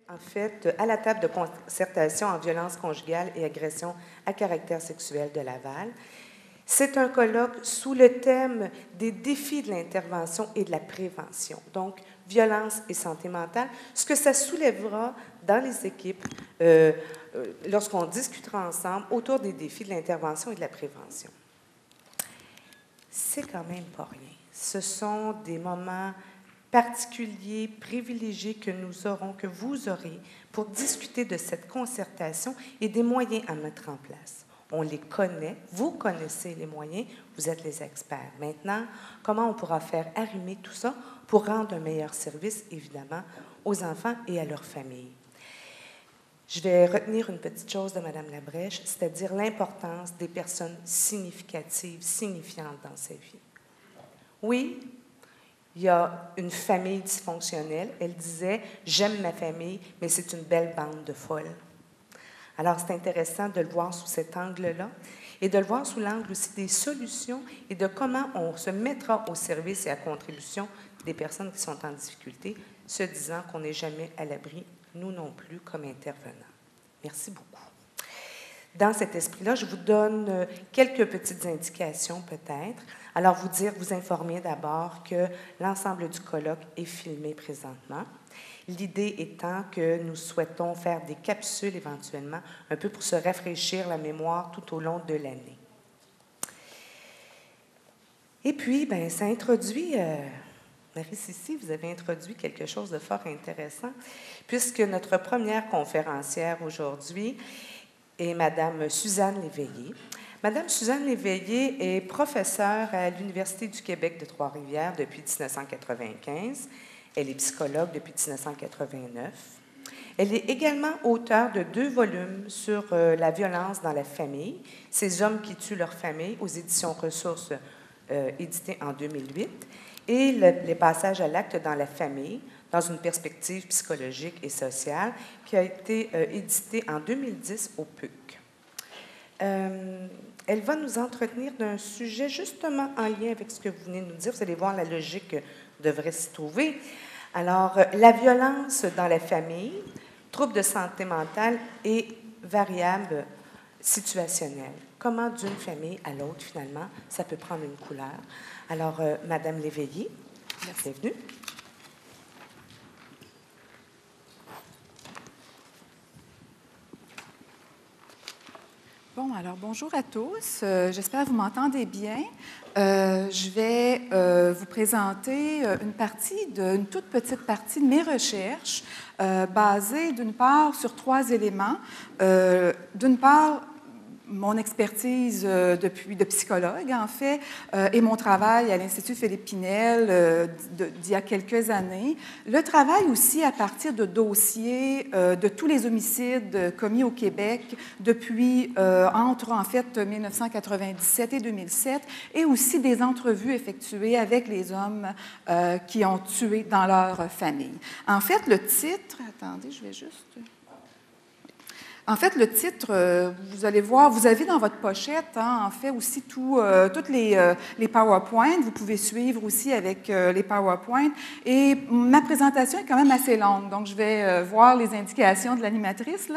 en fait, à la table de concertation en violence conjugale et agression à caractère sexuel de Laval. C'est un colloque sous le thème des défis de l'intervention et de la prévention, donc violence et santé mentale, ce que ça soulèvera dans les équipes lorsqu'on discutera ensemble autour des défis de l'intervention et de la prévention. C'est quand même pas rien. Ce sont des moments particuliers, privilégiés que nous aurons, que vous aurez, pour discuter de cette concertation et des moyens à mettre en place. On les connaît, vous connaissez les moyens, vous êtes les experts. Maintenant, comment on pourra faire arrimer tout ça pour rendre un meilleur service, évidemment, aux enfants et à leurs familles? Je vais retenir une petite chose de Mme Labrèche, c'est-à-dire l'importance des personnes significatives, signifiantes dans sa vie. Oui, il y a une famille dysfonctionnelle. Elle disait « J'aime ma famille, mais c'est une belle bande de folles ». Alors, c'est intéressant de le voir sous cet angle-là et de le voir sous l'angle aussi des solutions et de comment on se mettra au service et à contribution des personnes qui sont en difficulté, se disant qu'on n'est jamais à l'abri, nous non plus, comme intervenants. Merci beaucoup. Dans cet esprit-là, je vous donne quelques petites indications peut-être. Alors, vous informer d'abord que l'ensemble du colloque est filmé présentement. L'idée étant que nous souhaitons faire des capsules éventuellement, un peu pour se rafraîchir la mémoire tout au long de l'année. Et puis, bien, ça introduit, Marie-Cécile, vous avez introduit quelque chose de fort intéressant, puisque notre première conférencière aujourd'hui est Mme Suzanne Léveillé. Mme Suzanne Léveillé est professeure à l'Université du Québec de Trois-Rivières depuis 1995. Elle est psychologue depuis 1989. Elle est également auteure de 2 volumes sur la violence dans la famille, Ces hommes qui tuent leur famille, aux éditions Ressources, édité en 2008, et Les passages à l'acte dans la famille, dans une perspective psychologique et sociale, qui a été édité en 2010 au PUC. Elle va nous entretenir d'un sujet justement en lien avec ce que vous venez de nous dire. Vous allez voir, la logique devrait s'y trouver. Alors, la violence dans la famille, troubles de santé mentale et variables situationnelles. Comment d'une famille à l'autre, finalement, ça peut prendre une couleur. Alors, Madame Léveillé, bienvenue. Bon, alors bonjour à tous. J'espère que vous m'entendez bien. Je vais vous présenter une toute petite partie de mes recherches basées d'une part sur 3 éléments. D'une part, mon expertise de psychologue, en fait, et mon travail à l'Institut Philippe Pinel d'il y a quelques années. Le travail aussi à partir de dossiers de tous les homicides commis au Québec depuis entre, en fait, 1997 et 2007, et aussi des entrevues effectuées avec les hommes qui ont tué dans leur famille. En fait, le titre... Attendez, je vais juste... En fait, le titre, vous allez voir, vous avez dans votre pochette, en fait, aussi toutes les PowerPoint. Vous pouvez suivre aussi avec les PowerPoint. Et ma présentation est quand même assez longue, donc je vais voir les indications de l'animatrice,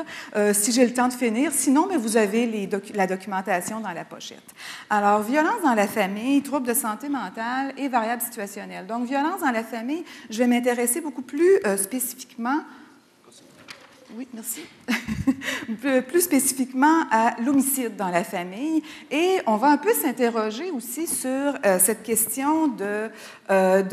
si j'ai le temps de finir. Sinon, bien, vous avez la documentation dans la pochette. Alors, violence dans la famille, troubles de santé mentale et variables situationnelles. Donc, violence dans la famille, je vais m'intéresser beaucoup plus spécifiquement... Oui, merci. Plus spécifiquement à l'homicide dans la famille. Et on va un peu s'interroger aussi sur cette question de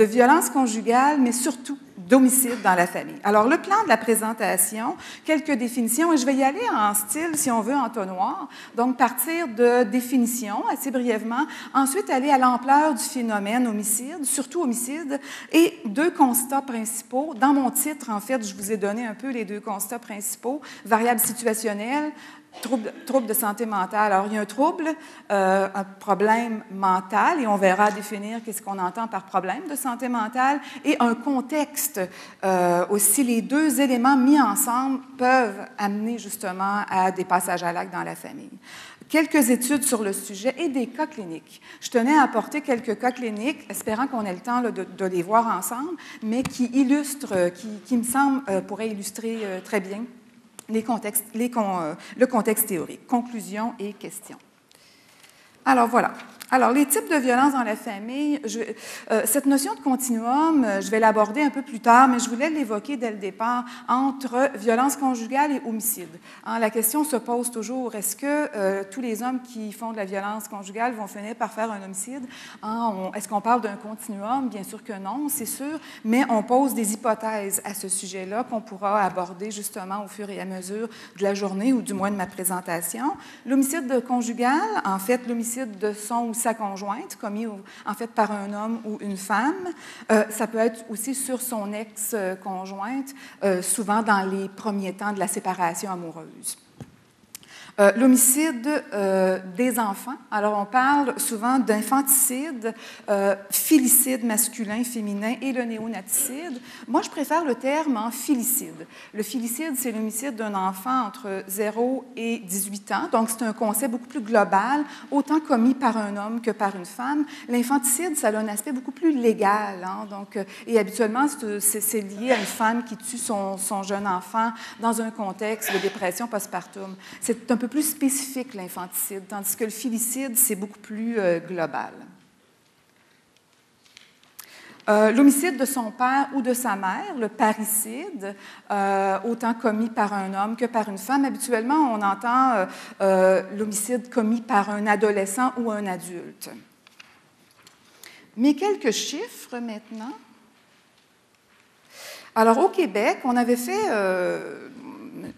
violence conjugale, mais surtout d'homicide dans la famille. Alors, le plan de la présentation, quelques définitions, et je vais y aller en style, si on veut, entonnoir. Donc, partir de définitions, assez brièvement, ensuite aller à l'ampleur du phénomène homicide, surtout homicide, et 2 constats principaux. Dans mon titre, en fait, je vous ai donné un peu les 2 constats principaux, variables situationnelles Trouble de santé mentale. Alors, il y a un trouble, un problème mental, et on verra définir qu'est-ce qu'on entend par problème de santé mentale, et un contexte. Aussi, les deux éléments mis ensemble peuvent amener justement à des passages à l'acte dans la famille. Quelques études sur le sujet et des cas cliniques. Je tenais à apporter quelques cas cliniques, espérant qu'on ait le temps là, de les voir ensemble, mais qui illustrent, qui me semblent pourraient illustrer très bien le contexte théorique, conclusion et questions. Alors voilà. Alors, les types de violences dans la famille, cette notion de continuum, je vais l'aborder un peu plus tard, mais je voulais l'évoquer dès le départ entre violence conjugale et homicide. La question se pose toujours, est-ce que tous les hommes qui font de la violence conjugale vont finir par faire un homicide? Est-ce qu'on parle d'un continuum? Bien sûr que non, c'est sûr, mais on pose des hypothèses à ce sujet-là qu'on pourra aborder justement au fur et à mesure de la journée ou du moins de ma présentation. L'homicide conjugal, en fait, l'homicide de son ou sa conjointe, commis en fait par un homme ou une femme. Ça peut être aussi sur son ex-conjointe, souvent dans les premiers temps de la séparation amoureuse. L'homicide des enfants. Alors, on parle souvent d'infanticide, filicide masculin, féminin et le néonaticide. Moi, je préfère le terme filicide. Le filicide, c'est l'homicide d'un enfant entre 0 et 18 ans. Donc, c'est un concept beaucoup plus global, autant commis par un homme que par une femme. L'infanticide, ça a un aspect beaucoup plus légal. Donc, et habituellement, c'est lié à une femme qui tue son jeune enfant dans un contexte de dépression postpartum. C'est un peu plus spécifique, l'infanticide, tandis que le filicide, c'est beaucoup plus global. L'homicide de son père ou de sa mère, le parricide, autant commis par un homme que par une femme. Habituellement, on entend l'homicide commis par un adolescent ou un adulte. Mais quelques chiffres maintenant. Alors, au Québec, on avait fait...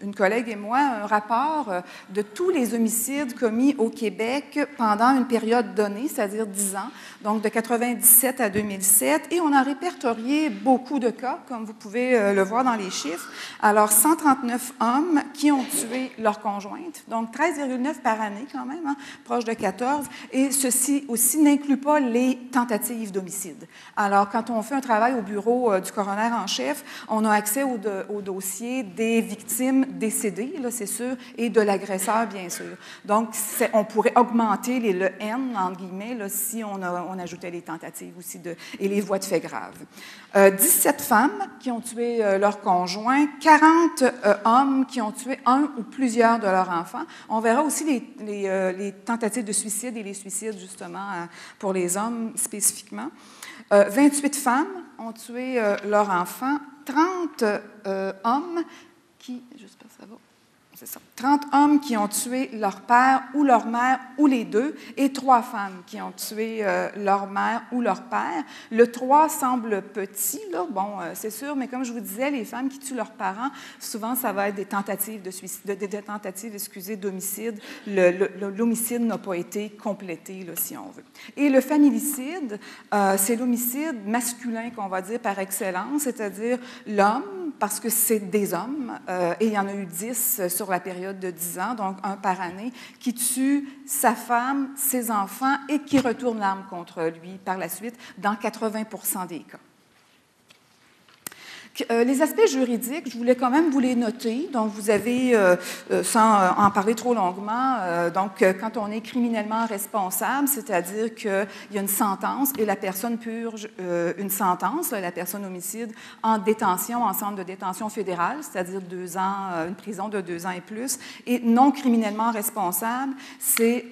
une collègue et moi, un rapport de tous les homicides commis au Québec pendant une période donnée, c'est-à-dire 10 ans, donc de 1997 à 2007, et on a répertorié beaucoup de cas, comme vous pouvez le voir dans les chiffres. Alors, 139 hommes qui ont tué leur conjointe, donc 13,9 par année quand même, proche de 14, et ceci aussi n'inclut pas les tentatives d'homicide. Alors, quand on fait un travail au bureau du coroner en chef, on a accès au dossier des victimes décédées, là, c'est sûr, et de l'agresseur, bien sûr. Donc, on pourrait augmenter le N, entre guillemets, là, si on ajoutait les tentatives aussi et les voies de fait graves. 17 femmes qui ont tué leur conjoint, 40 hommes qui ont tué un ou plusieurs de leurs enfants. On verra aussi les tentatives de suicide et les suicides, justement, pour les hommes spécifiquement. 28 femmes ont tué leur enfant, 30 hommes j'espère que ça va, c'est ça, 30 hommes qui ont tué leur père ou leur mère ou les deux, et 3 femmes qui ont tué leur mère ou leur père. Le 3 semble petit, là, bon, c'est sûr, mais comme je vous disais, les femmes qui tuent leurs parents, souvent, ça va être des tentatives de suicide, des tentatives, d'homicide. L'homicide n'a pas été complété, là, si on veut. Et le familicide, c'est l'homicide masculin, qu'on va dire par excellence, c'est-à-dire l'homme, parce que c'est des hommes, et il y en a eu 10 sur la période de 10 ans, donc un par année, qui tue sa femme, ses enfants et qui retourne l'arme contre lui par la suite dans 80% des cas. Les aspects juridiques, je voulais quand même vous les noter. Donc, vous avez, sans en parler trop longuement, donc, quand on est criminellement responsable, c'est-à-dire qu'il y a une sentence et la personne purge une sentence, la personne homicide, en détention, en centre de détention fédérale, c'est-à-dire 2 ans, une prison de 2 ans et plus. Et non criminellement responsable,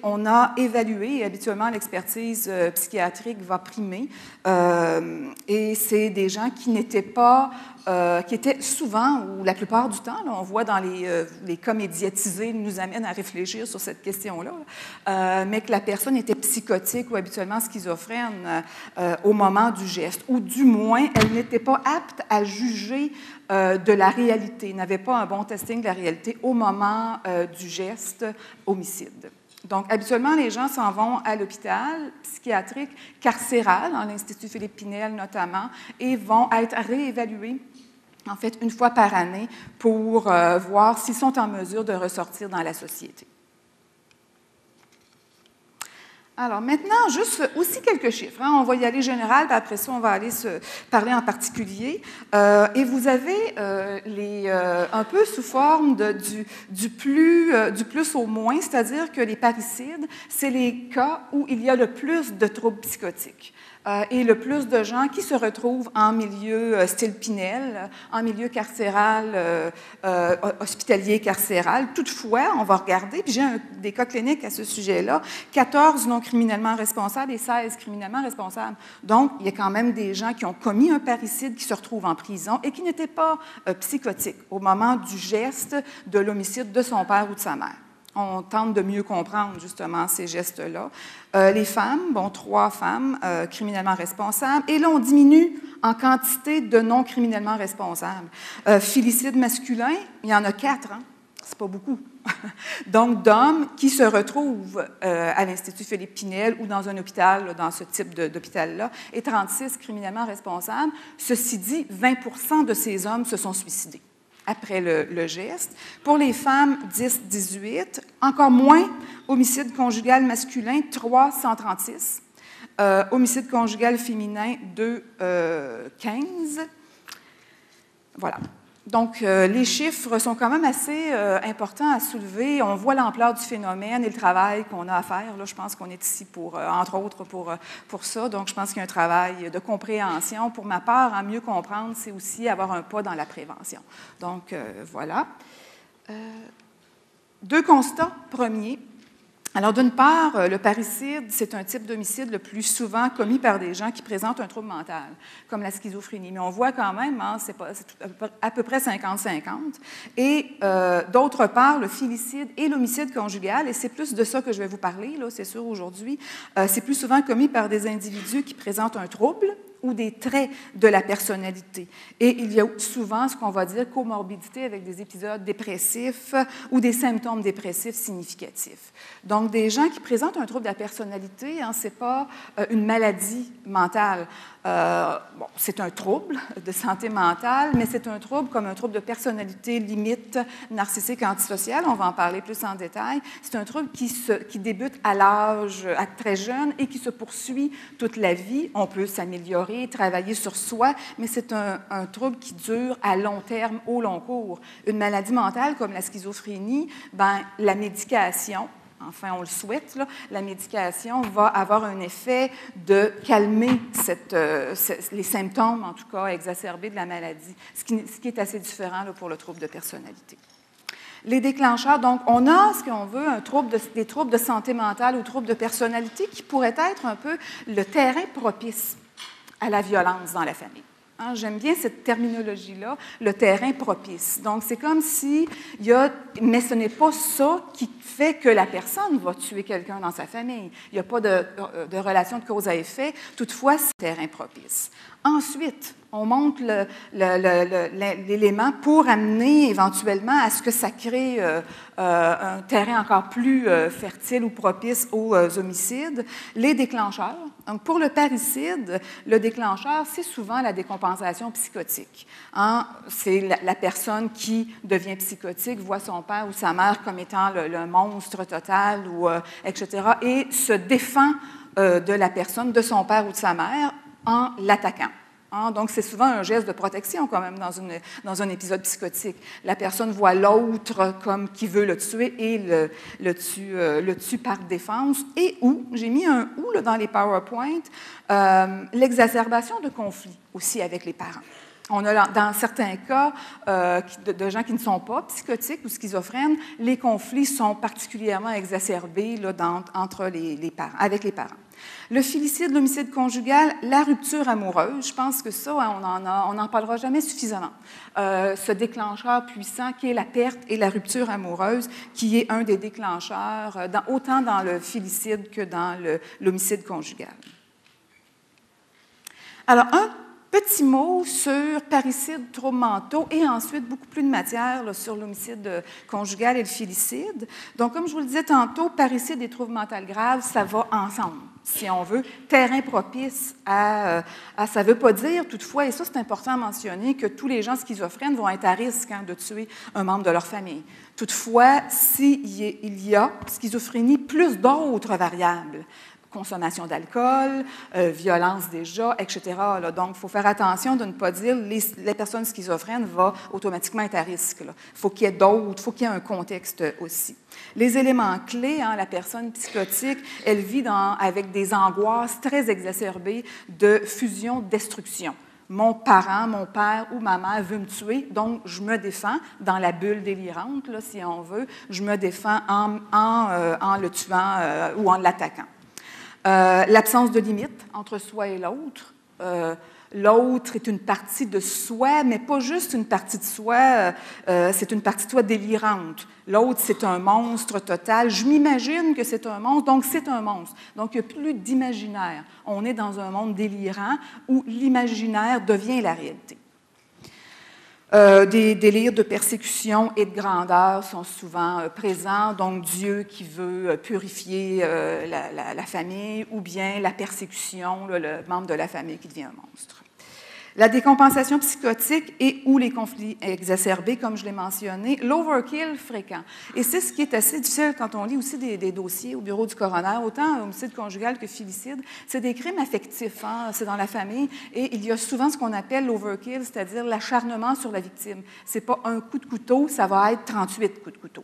on a évalué, et habituellement l'expertise psychiatrique va primer, et c'est des gens qui n'étaient pas... qui étaient souvent, ou la plupart du temps, là, on voit dans les cas médiatisés, nous amènent à réfléchir sur cette question-là, mais que la personne était psychotique ou habituellement schizophrène au moment du geste, ou du moins, elle n'était pas apte à juger de la réalité, n'avait pas un bon testing de la réalité au moment du geste homicide. Donc, habituellement, les gens s'en vont à l'hôpital psychiatrique carcéral, dans l'Institut Philippe Pinel notamment, et vont être réévalués en fait, une fois par année, pour voir s'ils sont en mesure de ressortir dans la société. Alors maintenant, juste aussi quelques chiffres. On va y aller général, puis après ça, on va aller se parler en particulier. Et vous avez un peu sous forme du plus au moins, c'est-à-dire que les parricides, c'est les cas où il y a le plus de troubles psychotiques. Et le plus de gens qui se retrouvent en milieu style Pinel, en milieu carcéral, hospitalier carcéral. Toutefois, on va regarder, puis j'ai des cas cliniques à ce sujet-là, 14 non criminellement responsables et 16 criminellement responsables. Donc, il y a quand même des gens qui ont commis un parricide qui se retrouvent en prison et qui n'étaient pas psychotiques au moment du geste de l'homicide de son père ou de sa mère. On tente de mieux comprendre, justement, ces gestes-là. Les femmes, 3 femmes criminellement responsables. Et là, on diminue en quantité de non criminellement responsables. Filicide masculin, il y en a 4, hein? C'est pas beaucoup. Donc, d'hommes qui se retrouvent à l'Institut Philippe Pinel ou dans un hôpital, dans ce type d'hôpital-là, et 36 criminellement responsables. Ceci dit, 20% de ces hommes se sont suicidés après le geste. Pour les femmes, 10-18, encore moins homicide conjugal masculin, 336, homicide conjugal féminin, 2-15. Voilà. Donc, les chiffres sont quand même assez importants à soulever. On voit l'ampleur du phénomène et le travail qu'on a à faire. Là, je pense qu'on est ici, entre autres, pour ça. Donc, je pense qu'il y a un travail de compréhension. Pour ma part, à mieux comprendre, c'est aussi avoir un pas dans la prévention. Donc, voilà. 2 constats. Premier. Alors, d'une part, le parricide, c'est un type d'homicide le plus souvent commis par des gens qui présentent un trouble mental, comme la schizophrénie. Mais on voit quand même, c'est à peu près 50-50. Et d'autre part, le filicide et l'homicide conjugal, et c'est plus de ça que je vais vous parler, là, c'est sûr, aujourd'hui, c'est plus souvent commis par des individus qui présentent un trouble ou des traits de la personnalité. Et il y a souvent ce qu'on va dire comorbidité avec des épisodes dépressifs ou des symptômes dépressifs significatifs. Donc, des gens qui présentent un trouble de la personnalité, ce n'est pas une maladie mentale. C'est un trouble de santé mentale, mais c'est un trouble comme un trouble de personnalité limite narcissique antisociale. On va en parler plus en détail. C'est un trouble qui débute à l'âge très jeune et qui se poursuit toute la vie. On peut s'améliorer, travailler sur soi, mais c'est un trouble qui dure à long terme, au long cours. Une maladie mentale comme la schizophrénie, la médication, enfin, on le souhaite, là, la médication va avoir un effet de calmer les symptômes, en tout cas exacerbés de la maladie, ce qui est assez différent là, pour le trouble de personnalité. Les déclencheurs, donc, on a, ce qu'on veut, des troubles de santé mentale ou troubles de personnalité qui pourraient être un peu le terrain propice à la violence dans la famille. J'aime bien cette terminologie-là, le terrain propice. Donc, c'est comme s'il y a... Mais ce n'est pas ça qui fait que la personne va tuer quelqu'un dans sa famille. Il n'y a pas de relation de cause à effet. Toutefois, c'est terrain propice. Ensuite, on monte l'élément pour amener éventuellement à ce que ça crée un terrain encore plus fertile ou propice aux homicides. Les déclencheurs. Donc, pour le parricide, le déclencheur, c'est souvent la décompensation psychotique. C'est la personne qui devient psychotique, voit son père ou sa mère comme étant le monstre total, etc., et se défend de la personne, de son père ou de sa mère, en l'attaquant. Donc, c'est souvent un geste de protection quand même dans un épisode psychotique. La personne voit l'autre comme qui veut le tuer et le tue par défense. Et ou, j'ai mis un ou là, dans les PowerPoint, l'exacerbation de conflits aussi avec les parents. On a dans certains cas de gens qui ne sont pas psychotiques ou schizophrènes, les conflits sont particulièrement exacerbés là, entre les parents, avec les parents. Le filicide, l'homicide conjugal, la rupture amoureuse, je pense que ça, on n'en parlera jamais suffisamment. Ce déclencheur puissant qui est la perte et la rupture amoureuse, qui est un des déclencheurs, autant dans le filicide que dans l'homicide conjugal. Alors, petit mot sur parricide, troubles mentaux et ensuite beaucoup plus de matière là, sur l'homicide conjugal et le filicide. Donc, comme je vous le disais tantôt, parricide et troubles mentaux graves, ça va ensemble, si on veut. Terrain propice ça ne veut pas dire toutefois, et ça c'est important à mentionner, que tous les gens schizophrènes vont être à risque de tuer un membre de leur famille. Toutefois, s'il y a schizophrénie, plus d'autres variables, consommation d'alcool, violence déjà, etc. Là. Donc, il faut faire attention de ne pas dire les personnes schizophrènes vont automatiquement être à risque. Il faut qu'il y ait d'autres, il faut qu'il y ait un contexte aussi. Les éléments clés, la personne psychotique, elle vit avec des angoisses très exacerbées de fusion-destruction. Mon parent, mon père ou ma mère veut me tuer, donc je me défends dans la bulle délirante, là, si on veut, je me défends en le tuant ou en l'attaquant. L'absence de limite entre soi et l'autre. L'autre est une partie de soi, mais pas juste une partie de soi, c'est une partie de soi délirante. L'autre, c'est un monstre total. Je m'imagine que c'est un monstre, donc c'est un monstre. Donc, il n'y a plus d'imaginaire. On est dans un monde délirant où l'imaginaire devient la réalité. Des délires de persécution et de grandeur sont souvent présents, donc Dieu qui veut purifier la famille, ou bien la persécution, le membre de la famille qui devient un monstre. La décompensation psychotique et ou les conflits exacerbés, comme je l'ai mentionné, l'overkill fréquent. Et c'est ce qui est assez difficile quand on lit aussi des dossiers au bureau du coroner, autant homicide conjugal que filicide. C'est des crimes affectifs, c'est dans la famille, et il y a souvent ce qu'on appelle l'overkill, c'est-à-dire l'acharnement sur la victime. Ce n'est pas un coup de couteau, ça va être 38 coups de couteau.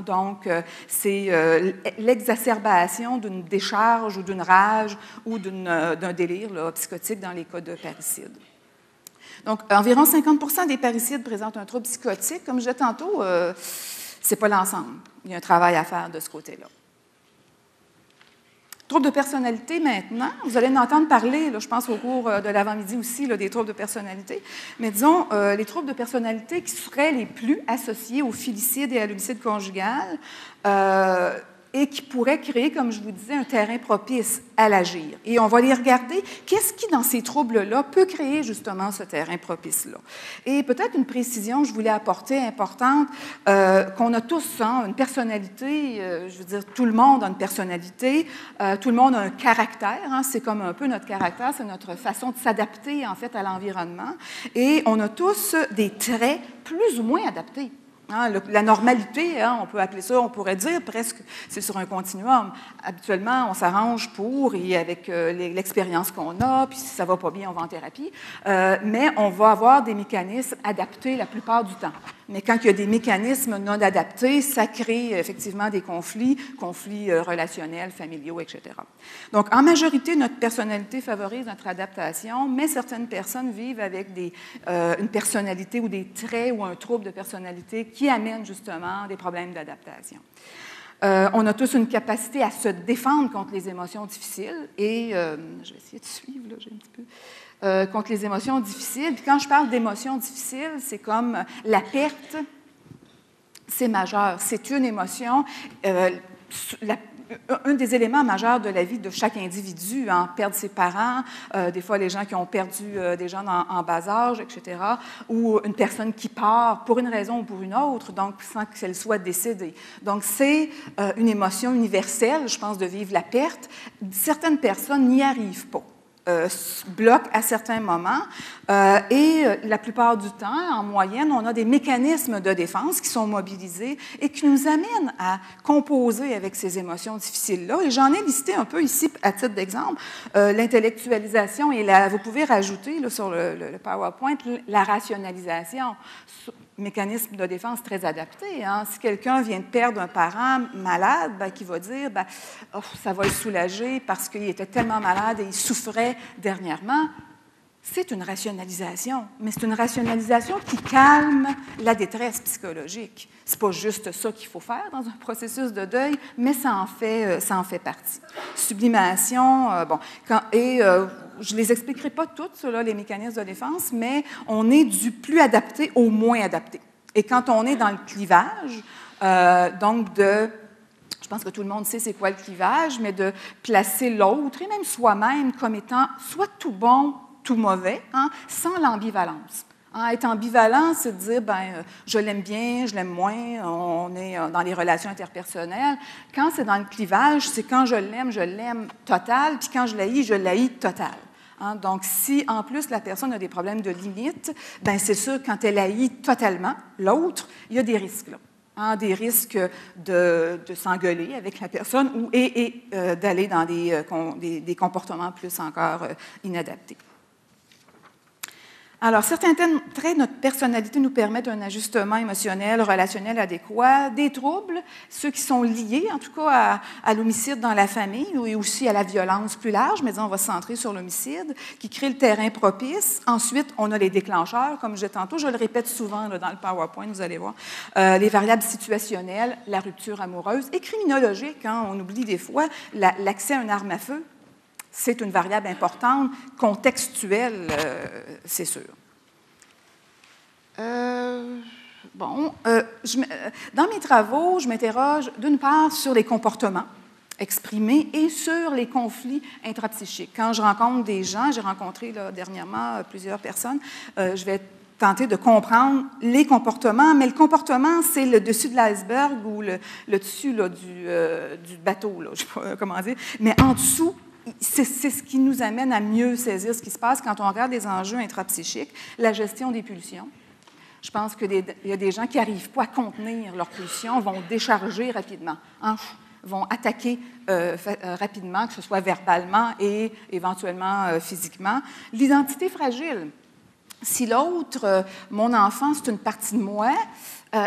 Donc, c'est l'exacerbation d'une décharge ou d'une rage ou d'un délire là, psychotique dans les cas de parricide. Donc, environ 50% des parricides présentent un trouble psychotique. Comme je disais tantôt, ce n'est pas l'ensemble. Il y a un travail à faire de ce côté-là. Troubles de personnalité maintenant. Vous allez en entendre parler, là, je pense, au cours de l'avant-midi aussi, là, des troubles de personnalité. Mais disons, les troubles de personnalité qui seraient les plus associés au filicide et à l'homicide conjugal, et qui pourraient créer, comme je vous disais, un terrain propice à l'agir. Et on va les regarder. Qu'est-ce qui, dans ces troubles-là, peut créer justement ce terrain propice-là? Et peut-être une précision, je voulais apporter, importante, qu'on a tous une personnalité, je veux dire, tout le monde a une personnalité, tout le monde a un caractère, c'est comme un peu notre caractère, c'est notre façon de s'adapter, en fait, à l'environnement. Et on a tous des traits plus ou moins adaptés. La normalité, on peut appeler ça, on pourrait dire presque, c'est sur un continuum. Habituellement, on s'arrange pour, et avec l'expérience qu'on a, puis si ça ne va pas bien, on va en thérapie, mais on va avoir des mécanismes adaptés la plupart du temps. Mais quand il y a des mécanismes non adaptés, ça crée effectivement des conflits relationnels, familiaux, etc. Donc, en majorité, notre personnalité favorise notre adaptation, mais certaines personnes vivent avec une personnalité ou des traits ou un trouble de personnalité qui amènent justement des problèmes d'adaptation. On a tous une capacité à se défendre contre les émotions difficiles et je vais essayer de suivre, là, j'ai un petit peu... contre les émotions difficiles. Puis quand je parle d'émotions difficiles, c'est comme la perte, c'est majeur. C'est une émotion, un des éléments majeurs de la vie de chaque individu, perdre ses parents, des fois les gens qui ont perdu des gens en bas âge, etc., ou une personne qui part pour une raison ou pour une autre, donc sans qu'elle soit décédée. Donc c'est une émotion universelle, je pense, de vivre la perte. Certaines personnes n'y arrivent pas. Bloquent à certains moments et la plupart du temps, en moyenne, on a des mécanismes de défense qui sont mobilisés et qui nous amènent à composer avec ces émotions difficiles-là. Et j'en ai listé un peu ici à titre d'exemple. L'intellectualisation et vous pouvez rajouter là, sur le PowerPoint la rationalisation. Mécanisme de défense très adapté. Si quelqu'un vient de perdre un parent malade, qui va dire ça va le soulager parce qu'il était tellement malade et il souffrait dernièrement, c'est une rationalisation. Mais c'est une rationalisation qui calme la détresse psychologique. Ce n'est pas juste ça qu'il faut faire dans un processus de deuil, mais ça en fait partie. Sublimation, je ne les expliquerai pas toutes, là, les mécanismes de défense, mais on est du plus adapté au moins adapté. Et quand on est dans le clivage, je pense que tout le monde sait c'est quoi le clivage, mais de placer l'autre et même soi-même comme étant soit tout bon tout mauvais, sans l'ambivalence. Être ambivalent, c'est de dire, je l'aime bien, je l'aime moins, on est dans les relations interpersonnelles. Quand c'est dans le clivage, c'est quand je l'aime total, puis quand je l'haïs total. Donc, si en plus la personne a des problèmes de limite, c'est sûr, quand elle haït totalement l'autre, il y a des risques là. Des risques de s'engueuler avec la personne et d'aller dans des comportements plus encore inadaptés. Alors, certains traits de notre personnalité nous permettent un ajustement émotionnel, relationnel adéquat. Des troubles, ceux qui sont liés, en tout cas, à l'homicide dans la famille et aussi à la violence plus large, mais disons, on va se centrer sur l'homicide, qui crée le terrain propice. Ensuite, on a les déclencheurs, comme je disais tantôt, je le répète souvent là, dans le PowerPoint, vous allez voir. Les variables situationnelles, la rupture amoureuse et criminologique, on oublie des fois, l'accès à une arme à feu. C'est une variable importante, contextuelle, c'est sûr. Dans mes travaux, je m'interroge d'une part sur les comportements exprimés et sur les conflits intrapsychiques. Quand je rencontre des gens, j'ai rencontré là, dernièrement plusieurs personnes, je vais tenter de comprendre les comportements, mais le comportement, c'est le dessus de l'iceberg ou le dessus là, du bateau, là, je ne sais pas comment dire, mais en dessous, c'est ce qui nous amène à mieux saisir ce qui se passe quand on regarde les enjeux intrapsychiques, la gestion des pulsions. Je pense qu'il y a des gens qui n'arrivent pas à contenir leurs pulsions, vont décharger rapidement, vont attaquer rapidement, que ce soit verbalement et éventuellement physiquement. L'identité fragile. Si l'autre, mon enfant, c'est une partie de moi,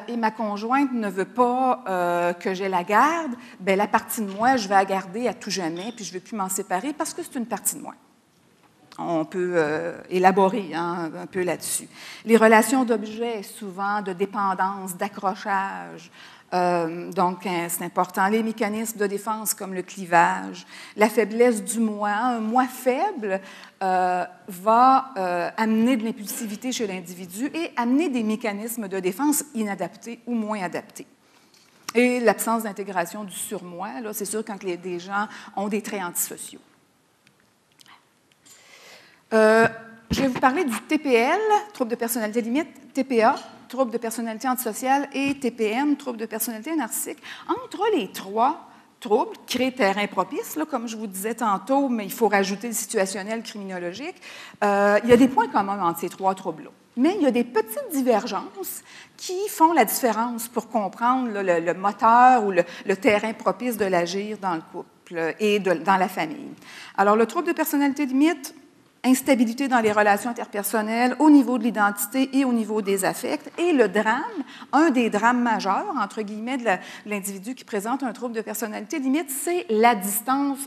et ma conjointe ne veut pas que je la garde, la partie de moi, je vais la garder à tout jamais, puis je ne vais plus m'en séparer parce que c'est une partie de moi. On peut élaborer un peu là-dessus. Les relations d'objets, souvent de dépendance, d'accrochage, donc c'est important. Les mécanismes de défense comme le clivage, la faiblesse du moi. Un moi faible va amener de l'impulsivité chez l'individu et amener des mécanismes de défense inadaptés ou moins adaptés. Et l'absence d'intégration du surmoi, là, c'est sûr quand des gens ont des traits antisociaux. Je vais vous parler du TPL, trouble de personnalité limite, TPA, trouble de personnalité antisociale, et TPN, trouble de personnalité narcissique. Entre les trois troubles, créent terrain propice, là, comme je vous disais tantôt, mais il faut rajouter le situationnel criminologique. Il y a des points communs entre ces trois troubles-là. Mais il y a des petites divergences qui font la différence pour comprendre là, le moteur ou le terrain propice de l'agir dans le couple et dans la famille. Alors, le trouble de personnalité limite, instabilité dans les relations interpersonnelles au niveau de l'identité et au niveau des affects. Et le drame, un des drames majeurs, entre guillemets, de l'individu qui présente un trouble de personnalité limite, c'est la distance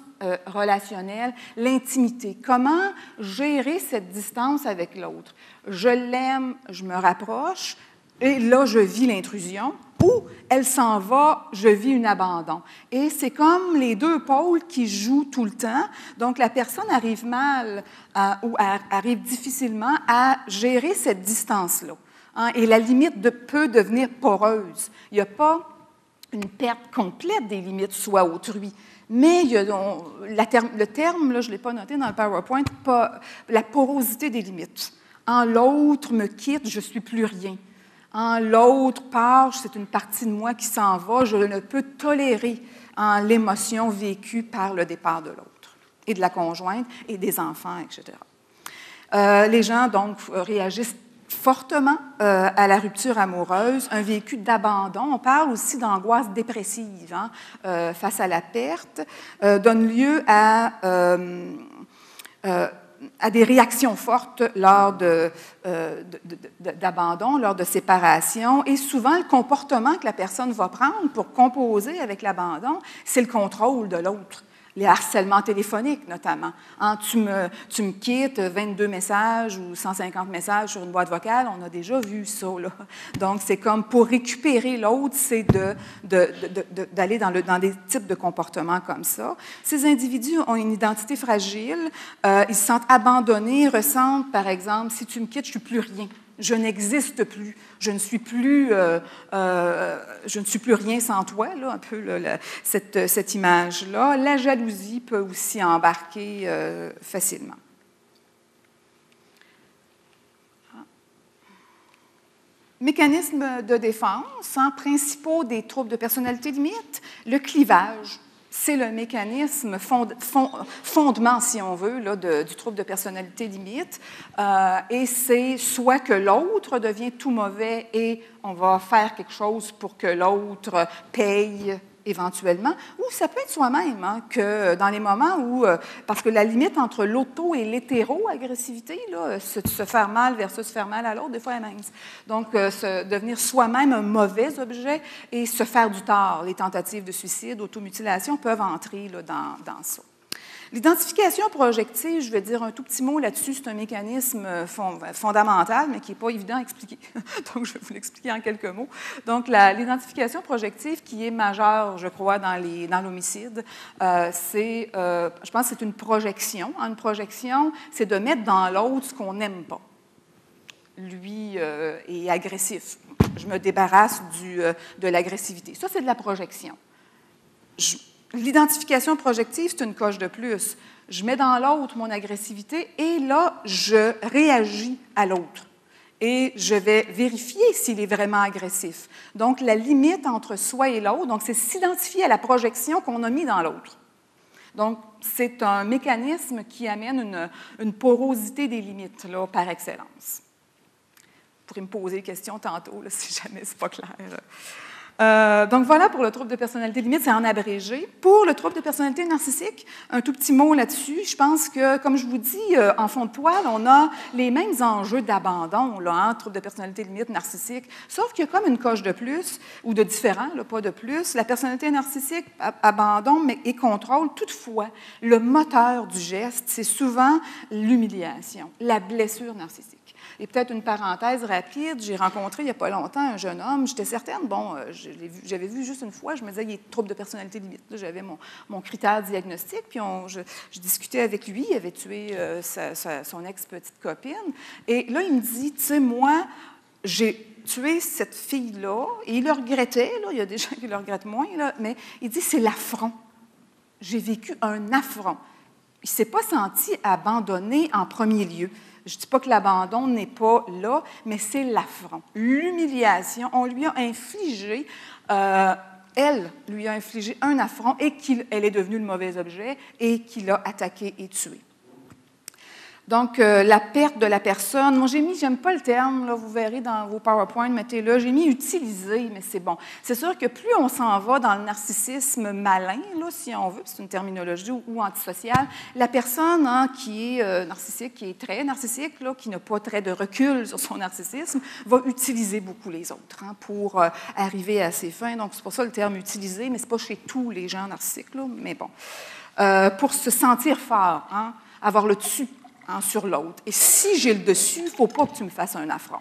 relationnelle, l'intimité. Comment gérer cette distance avec l'autre? Je l'aime, je me rapproche, et là, je vis l'intrusion, ou elle s'en va, je vis un abandon. Et c'est comme les deux pôles qui jouent tout le temps. Donc, la personne arrive mal ou arrive difficilement à gérer cette distance-là. Et la limite peut devenir poreuse. Il n'y a pas une perte complète des limites, soit autrui. Mais il y a, le terme, là, je ne l'ai pas noté dans le PowerPoint, la porosité des limites. L'autre me quitte, je ne suis plus rien. L'autre part, c'est une partie de moi qui s'en va, je ne peux tolérer l'émotion vécue par le départ de l'autre, et de la conjointe, et des enfants, etc. Les gens, donc, réagissent fortement à la rupture amoureuse, un vécu d'abandon. On parle aussi d'angoisse dépressive face à la perte, donne lieu à des réactions fortes lors d'abandon, lors de séparation. Et souvent, le comportement que la personne va prendre pour composer avec l'abandon, c'est le contrôle de l'autre. Les harcèlements téléphoniques, notamment. Tu me quittes, 22 messages ou 150 messages sur une boîte vocale, on a déjà vu ça, là. Donc, c'est comme pour récupérer l'autre, c'est d'aller dans des types de comportements comme ça. Ces individus ont une identité fragile, ils se sentent abandonnés, ressentent, par exemple, si tu me quittes, je ne suis plus rien. Je n'existe plus, je ne suis plus rien sans toi, là, un peu là, cette image-là. La jalousie peut aussi embarquer facilement. Mécanismes de défense, principaux des troubles de personnalité limite, le clivage. C'est le mécanisme fondement, si on veut, là, du trouble de personnalité limite. Et c'est soit que l'autre devient tout mauvais et on va faire quelque chose pour que l'autre paye éventuellement, ou ça peut être soi-même, que dans les moments où, parce que la limite entre l'auto et l'hétéro-agressivité, là, se faire mal versus se faire mal à l'autre, des fois, est mince. Donc, devenir soi-même un mauvais objet et se faire du tort. Les tentatives de suicide, automutilation peuvent entrer là, dans ça. L'identification projective, je vais dire un tout petit mot là-dessus, c'est un mécanisme fondamental, mais qui n'est pas évident à expliquer. Donc, je vais vous l'expliquer en quelques mots. Donc, l'identification projective qui est majeure, je crois, dans l'homicide, je pense que c'est une projection. Une projection, c'est de mettre dans l'autre ce qu'on n'aime pas. Lui est agressif. Je me débarrasse de l'agressivité. Ça, c'est de la projection. L'identification projective, c'est une coche de plus. Je mets dans l'autre mon agressivité et là, je réagis à l'autre. Et je vais vérifier s'il est vraiment agressif. Donc, la limite entre soi et l'autre, donc c'est s'identifier à la projection qu'on a mis dans l'autre. Donc, c'est un mécanisme qui amène une porosité des limites, là, par excellence. Vous pourrez me poser des questions tantôt, là, si jamais ce n'est pas clair. Donc, voilà pour le trouble de personnalité limite, c'est en abrégé. Pour le trouble de personnalité narcissique, un tout petit mot là-dessus. Je pense que, comme je vous dis, en fond de toile, on a les mêmes enjeux d'abandon, là, trouble de personnalité limite narcissique, sauf qu'il y a comme une coche de plus, ou de différent, là, pas de plus. La personnalité narcissique, abandon et contrôle. Toutefois, le moteur du geste, c'est souvent l'humiliation, la blessure narcissique. Et peut-être une parenthèse rapide, j'ai rencontré il n'y a pas longtemps un jeune homme, j'étais certaine, j'avais vu juste une fois, je me disais, il est trouble de personnalité limite. Là, j'avais mon critère diagnostique, puis je discutais avec lui, il avait tué son ex-petite copine. Et là, il me dit, tu sais, moi, j'ai tué cette fille-là, et il le regrettait, là, il y a des gens qui le regrettent moins, là, mais il dit, c'est l'affront. J'ai vécu un affront. Il ne s'est pas senti abandonné en premier lieu. Je ne dis pas que l'abandon n'est pas là, mais c'est l'affront, l'humiliation. On lui a infligé, elle lui a infligé un affront et qu'elle est devenue le mauvais objet et qu'il l'a attaqué et tué. Donc, la perte de la personne, moi j'aime pas le terme, là, vous verrez dans vos PowerPoint, mettez-le, j'ai mis « utiliser », mais c'est bon. C'est sûr que plus on s'en va dans le narcissisme malin, là, si on veut, c'est une terminologie ou antisociale, la personne qui est narcissique, qui est très narcissique, là, qui n'a pas très de recul sur son narcissisme, va utiliser beaucoup les autres pour arriver à ses fins. Donc, c'est pour ça le terme « utiliser », mais ce n'est pas chez tous les gens narcissiques, là, mais bon. Pour se sentir fort, avoir le dessus sur l'autre. Et si j'ai le dessus, il ne faut pas que tu me fasses un affront.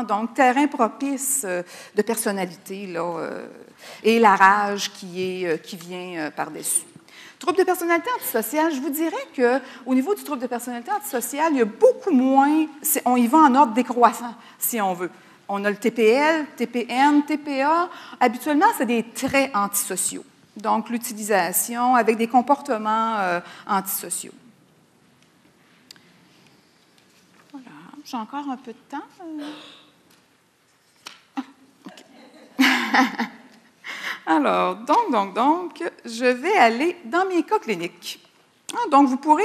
Donc, terrain propice de personnalité, là, et la rage qui vient par-dessus. Trouble de personnalité antisociale, je vous dirais qu'au niveau du trouble de personnalité antisociale, il y a beaucoup moins, on y va en ordre décroissant, si on veut. On a le TPL, TPN, TPA. Habituellement, c'est des traits antisociaux. Donc, l'utilisation avec des comportements antisociaux. J'ai encore un peu de temps. OK. Alors, donc, je vais aller dans mes cas cliniques. Donc, vous pourrez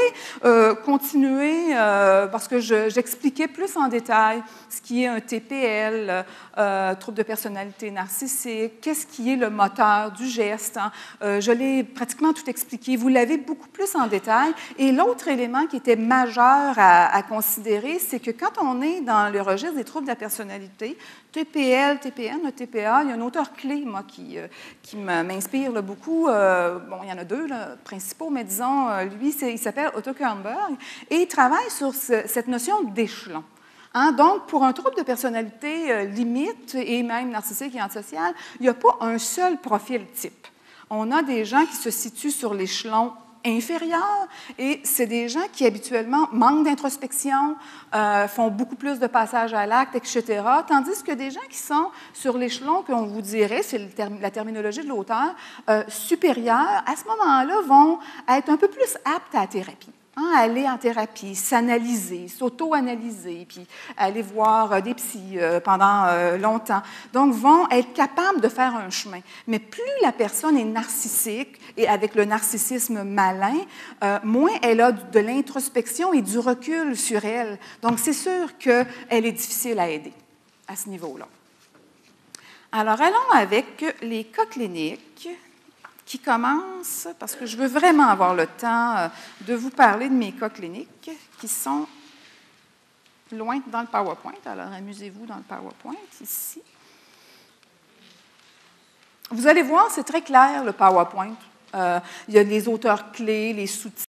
continuer, parce que j'expliquais plus en détail ce qui est un TPL, trouble de personnalité narcissique, qu'est-ce qui est le moteur du geste. Je l'ai pratiquement tout expliqué. Vous l'avez beaucoup plus en détail. Et l'autre élément qui était majeur à considérer, c'est que quand on est dans le registre des troubles de la personnalité, TPL, TPN, TPA, il y a un auteur clé, moi, qui m'inspire beaucoup. Il y en a deux principaux, mais disons, lui, il s'appelle Otto Kernberg, et il travaille sur cette notion d'échelon. Donc, pour un trouble de personnalité limite, et même narcissique et antisocial, il n'y a pas un seul profil type. On a des gens qui se situent sur l'échelon inférieur, et c'est des gens qui habituellement manquent d'introspection, font beaucoup plus de passages à l'acte, etc., tandis que des gens qui sont sur l'échelon qu'on vous dirait, c'est la terminologie de l'auteur, supérieur, à ce moment-là, vont être un peu plus aptes à la thérapie. aller en thérapie, s'analyser, s'auto-analyser, puis aller voir des psys pendant longtemps. Donc, vont être capables de faire un chemin. Mais plus la personne est narcissique, et avec le narcissisme malin, moins elle a de l'introspection et du recul sur elle. Donc, c'est sûr qu'elle est difficile à aider à ce niveau-là. Alors, allons avec les cas cliniques qui commencent, parce que je veux vraiment avoir le temps de vous parler de mes cas cliniques qui sont loin dans le PowerPoint. Alors, amusez-vous dans le PowerPoint, ici. Vous allez voir, c'est très clair, le PowerPoint. Il y a les auteurs clés, les sous-titres.